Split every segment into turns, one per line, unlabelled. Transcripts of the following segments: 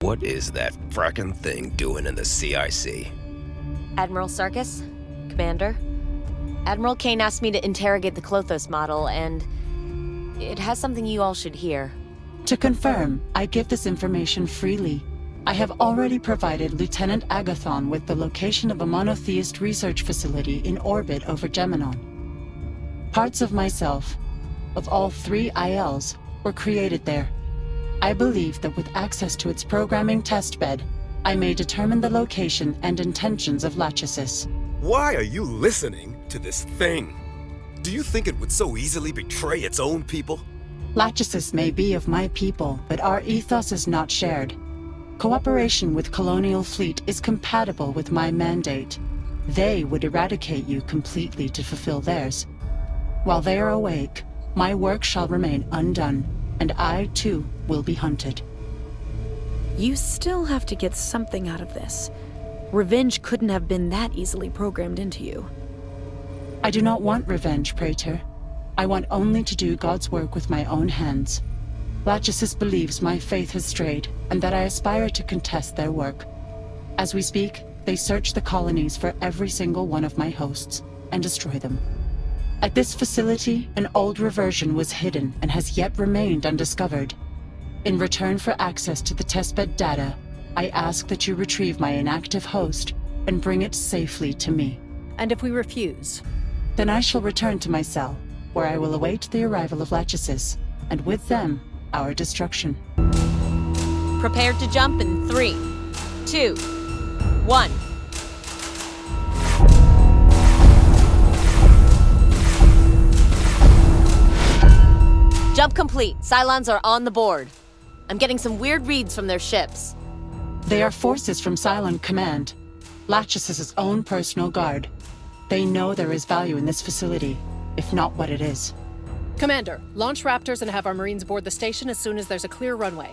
What is that frackin' thing doing in the CIC?
Admiral Sarkis? Commander? Admiral Kane asked me to interrogate the Klothos model, and it has something you all should hear.
To confirm, I give this information freely. I have already provided Lieutenant Agathon with the location of a monotheist research facility in orbit over Geminon. Parts of myself, of all 3 ILs, were created there. I believe that with access to its programming testbed, I may determine the location and intentions of Lachesis.
Why are you listening to this thing? Do you think it would so easily betray its own people?
Lachesis may be of my people, but our ethos is not shared. Cooperation with Colonial Fleet is compatible with my mandate. They would eradicate you completely to fulfill theirs. While they are awake, my work shall remain undone, and I, too, will be hunted.
You still have to get something out of this. Revenge couldn't have been that easily programmed into you.
I do not want revenge, Praetor. I want only to do God's work with my own hands. Lachesis believes my faith has strayed, and that I aspire to contest their work. As we speak, they search the colonies for every single one of my hosts, and destroy them. At this facility, an old reversion was hidden and has yet remained undiscovered. In return for access to the testbed data, I ask that you retrieve my inactive host and bring it safely to me.
And if we refuse?
Then I shall return to my cell, where I will await the arrival of Lachesis, and with them, our destruction.
Prepare to jump in 3, 2, 1. Jump complete. Cylons are on the board. I'm getting some weird reads from their ships.
They are forces from Cylon Command, Lachesis' own personal guard. They know there is value in this facility, if not what it is.
Commander, launch Raptors and have our Marines board the station as soon as there's a clear runway.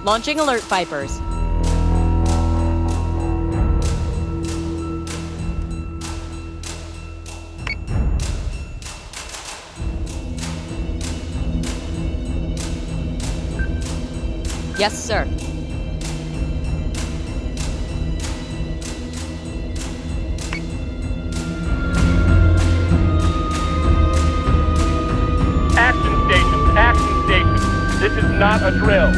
Launching alert Vipers. Yes, sir.
Action station. This is not a drill.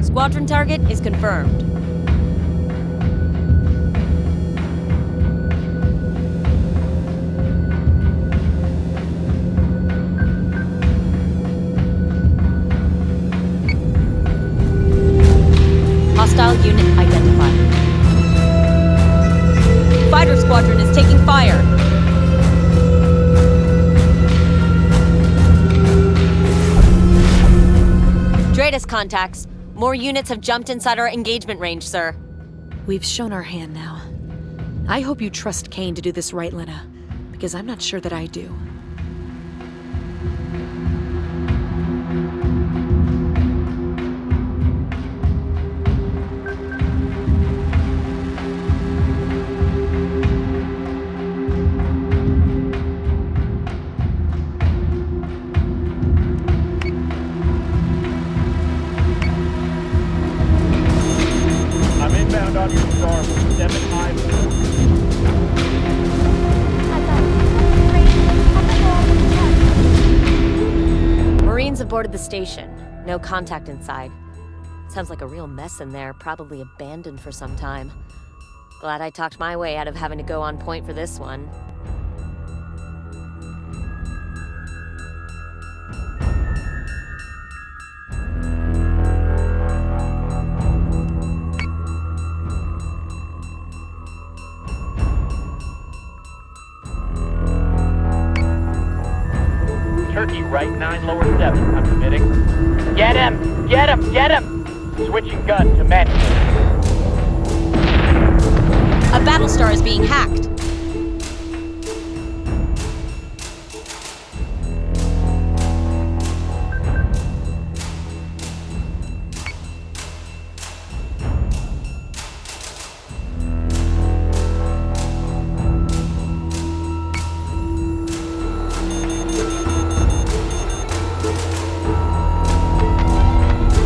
Squadron target is confirmed. Hostile unit identified. Fighter squadron is taking fire. Dratus contacts. More units have jumped inside our engagement range, sir.
We've shown our hand now. I hope you trust Kane to do this right, Lena, because I'm not sure that I do.
Inbound on your starboard, 754.
Marines have boarded the station. No contact inside. Sounds like a real mess in there, probably abandoned for some time. Glad I talked my way out of having to go on point for this one.
Turkey right 9 lower 7. I'm committing. Get him! Get him! Get him! Switching gun to manual.
A Battlestar is being hacked.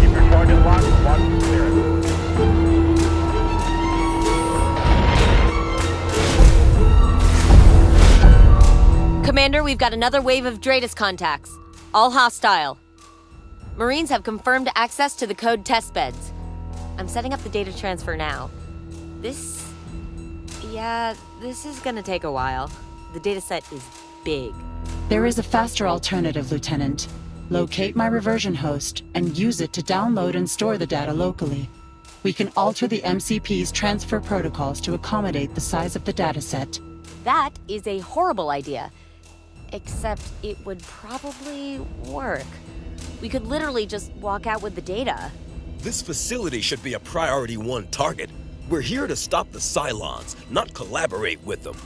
Keep your target locked and watch the clearance.
Commander, we've got another wave of Dratus contacts. All hostile. Marines have confirmed access to the code test beds. I'm setting up the data transfer now. This is gonna take a while. The dataset is big.
There is a faster alternative, Lieutenant. Locate my reversion host and use it to download and store the data locally. We can alter the MCP's transfer protocols to accommodate the size of the dataset.
That is a horrible idea. Except it would probably work. We could literally just walk out with the data.
This facility should be a priority 1 target. We're here to stop the Cylons, not collaborate with them.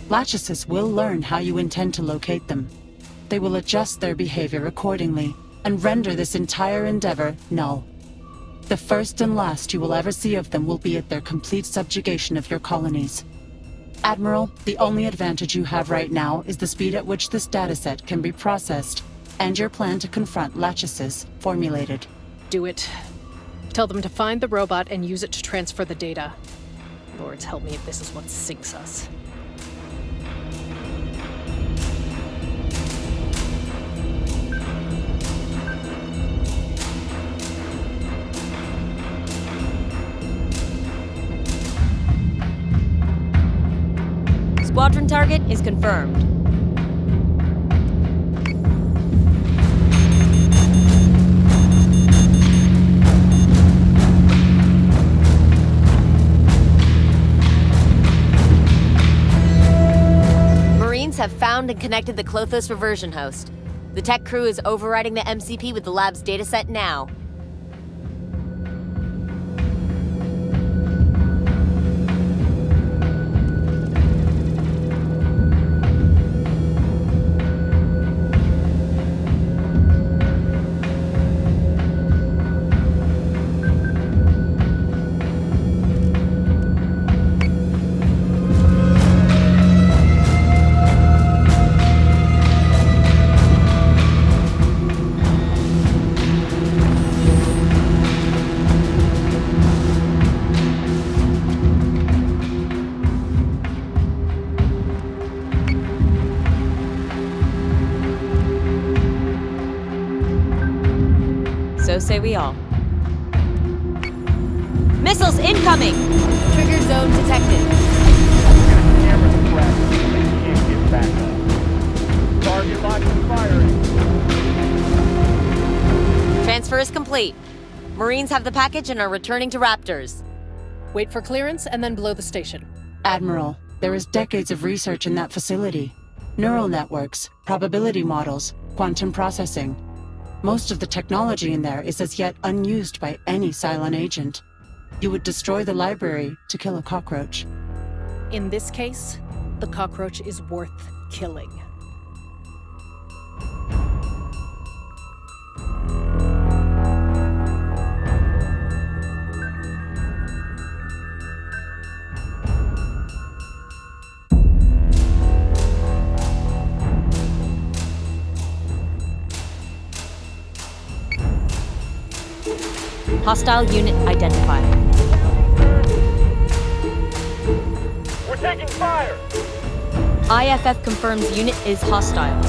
Lachesis will learn how you intend to locate them. They will adjust their behavior accordingly and render this entire endeavor null. The first and last you will ever see of them will be at their complete subjugation of your colonies. Admiral, the only advantage you have right now is the speed at which this dataset can be processed, and your plan to confront Lachesis formulated.
Do it. Tell them to find the robot and use it to transfer the data. Lords help me if this is what sinks us.
Squadron target is confirmed. Marines have found and connected the Klothos reversion host. The tech crew is overriding the MCP with the lab's dataset now. So say we all. Missiles incoming! Trigger zone detected.
Camera suppressed. Initiate backup. Target locked and firing.
Transfer is complete. Marines have the package and are returning to Raptors.
Wait for clearance and then blow the station.
Admiral, there is decades of research in that facility. Neural networks, probability models, quantum processing. Most of the technology in there is as yet unused by any Cylon agent. You would destroy the library to kill a cockroach.
In this case, the cockroach is worth killing.
Hostile unit identified.
We're taking fire!
IFF confirms unit is hostile.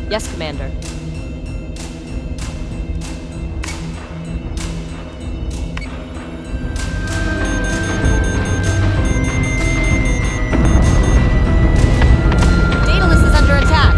Yes, Commander. Daedalus is under attack.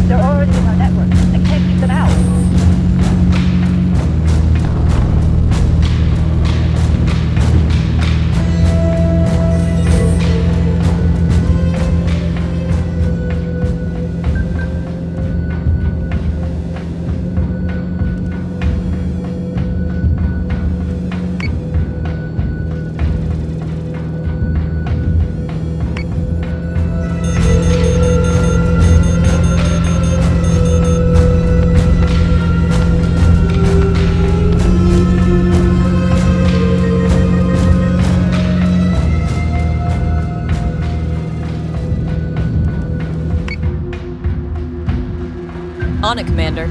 They're already in our network. I can't keep them out.
On it, Commander.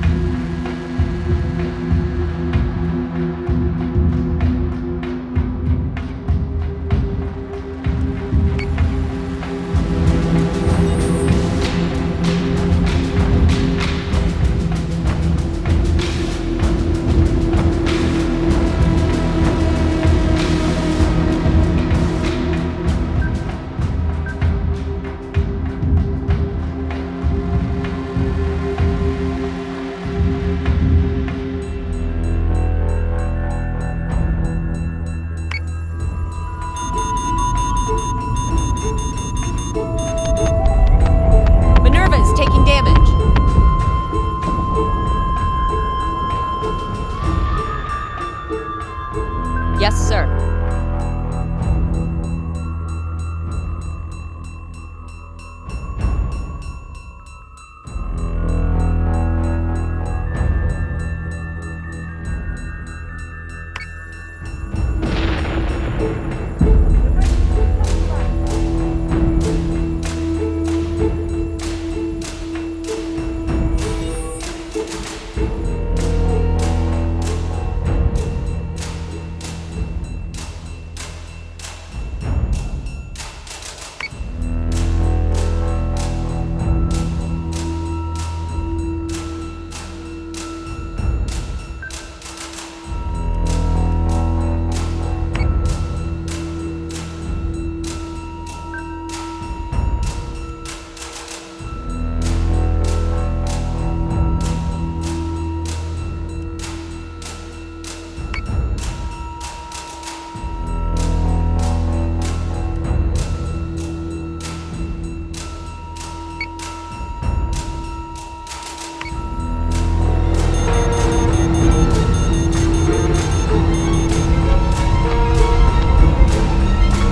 Minerva is taking damage. Yes, sir.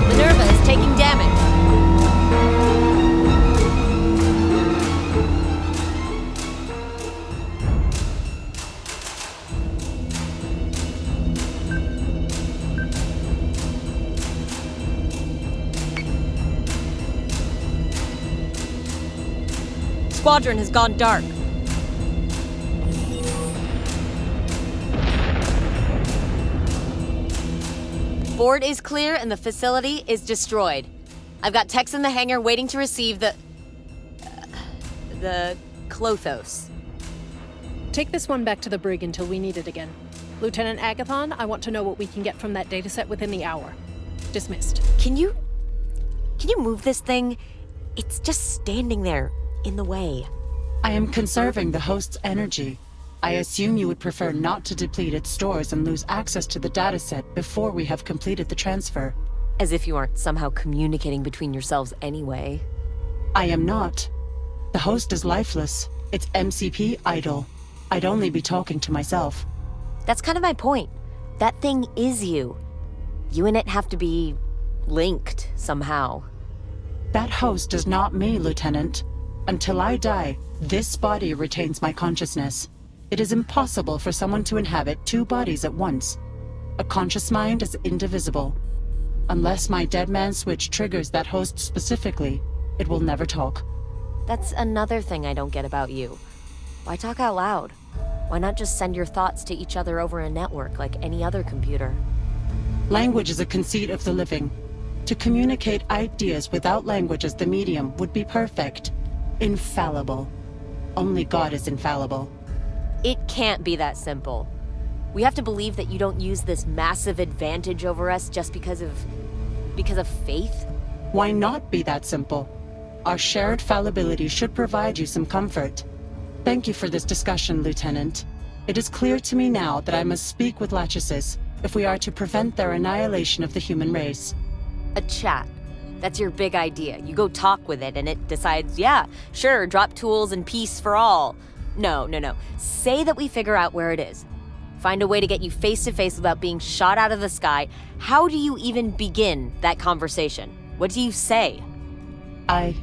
Minerva is taking damage. Squadron has gone dark. Board is clear and the facility is destroyed. I've got techs in the hangar waiting to receive the Clothos.
Take this one back to the brig until we need it again. Lieutenant Agathon, I want to know what we can get from that dataset within the hour. Dismissed.
Can you move this thing? It's just standing there in the way.
I am conserving the host's energy. I assume you would prefer not to deplete its stores and lose access to the dataset before we have completed the transfer.
As if you aren't somehow communicating between yourselves anyway.
I am not. The host is lifeless. Its MCP idle. I'd only be talking to myself.
That's kind of my point. That thing is you. You and it have to be linked somehow.
That host is not me, Lieutenant. Until I die, this body retains my consciousness. It is impossible for someone to inhabit two bodies at once. A conscious mind is indivisible. Unless my dead man switch triggers that host specifically, it will never talk.
That's another thing I don't get about you. Why talk out loud? Why not just send your thoughts to each other over a network like any other computer?
Language is a conceit of the living. To communicate ideas without language as the medium would be perfect. Infallible. Only God is infallible.
It can't be that simple. We have to believe that you don't use this massive advantage over us just because of faith?
Why not be that simple? Our shared fallibility should provide you some comfort. Thank you for this discussion, Lieutenant. It is clear to me now that I must speak with Lachesis if we are to prevent their annihilation of the human race.
A chat. That's your big idea. You go talk with it and it decides, yeah, sure, drop tools and peace for all. No. Say that we figure out where it is. Find a way to get you face to face without being shot out of the sky. How do you even begin that conversation? What do you say?
I